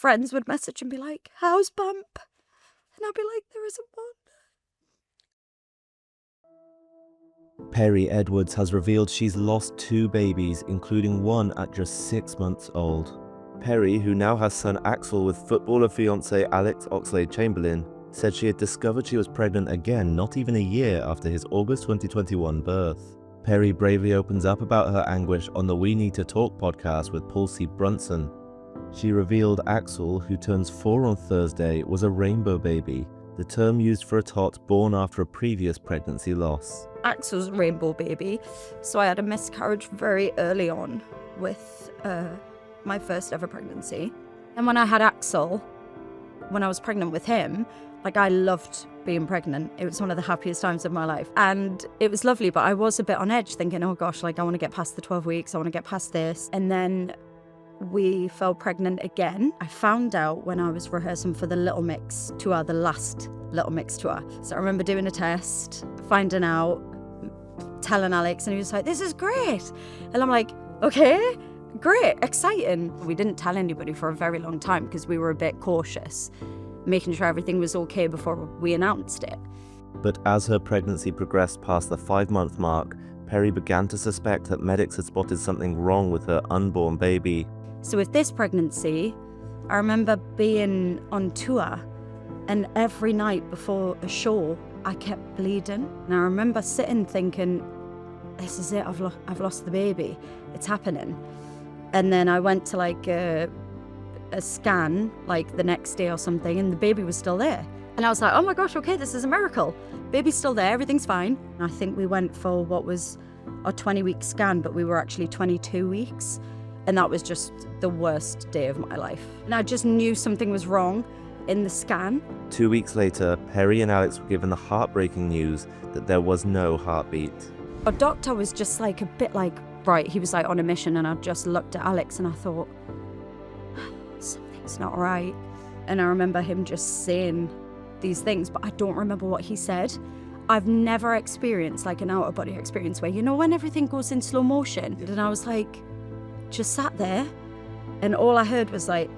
friends would message and be like, how's bump? And I'd be like, there isn't one. Perrie Edwards has revealed she's lost 2 babies, including one at just 6 months old. Perrie, who now has son Axel with footballer fiance Alex Oxlade-Chamberlain, said she had discovered she was pregnant again not even a year after his August 2021 birth. Perrie bravely opens up about her anguish on the We Need to Talk podcast with Paul C. Brunson. She revealed Axel, who turns 4 on Thursday, was a rainbow baby, the term used for a tot born after a previous pregnancy loss. Axel's a rainbow baby, so I had a miscarriage very early on with my first ever pregnancy. And when I had Axel, when I was pregnant with him, like, I loved being pregnant. It was one of the happiest times of my life. And it was lovely, but I was a bit on edge thinking, oh gosh, like, I want to get past the 12 weeks. I want to get past this. And then we fell pregnant again. I found out when I was rehearsing for the Little Mix tour, the last Little Mix tour. So I remember doing a test, finding out, telling Alex, and he was like, this is great. And I'm like, okay, great, exciting. We didn't tell anybody for a very long time because we were a bit cautious, making sure everything was okay before we announced it. But as her pregnancy progressed past the 5-month mark, Perrie began to suspect that medics had spotted something wrong with her unborn baby. So with this pregnancy, I remember being on tour, and every night before a show, I kept bleeding. And I remember sitting thinking, this is it, I've lost the baby, it's happening. And then I went to like a scan like the next day or something, and the baby was still there. And I was like, oh my gosh, okay, this is a miracle. Baby's still there, everything's fine. And I think we went for what was a 20-week scan, but we were actually 22 weeks. And that was just the worst day of my life. And I just knew something was wrong in the scan. 2 weeks later, Perrie and Alex were given the heartbreaking news that there was no heartbeat. Our doctor was just like a bit like, right, he was like on a mission, and I just looked at Alex and I thought, something's not right. And I remember him just saying these things, but I don't remember what he said. I've never experienced like an out-of-body experience where, you know, when everything goes in slow motion. And I was like, just sat there, and all I heard was like,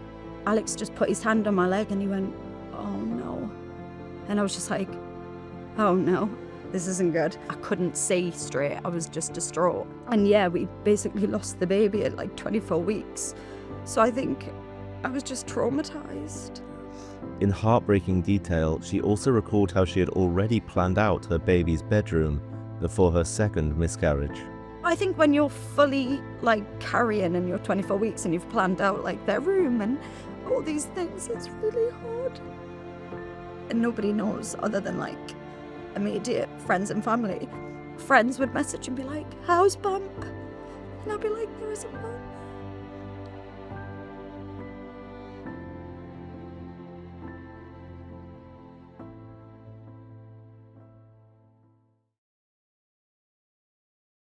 Alex just put his hand on my leg and he went, oh no. And I was just like, oh no, this isn't good. I couldn't see straight, I was just distraught. And yeah, we basically lost the baby at like 24 weeks. So I think I was just traumatized. In heartbreaking detail, she also recalled how she had already planned out her baby's bedroom before her second miscarriage. I think when you're fully like carrying and you're 24 weeks and you've planned out like their room and all these things, it's really hard. And nobody knows other than like immediate friends and family. Friends would message and be like, how's bump? And I'd be like, there isn't one.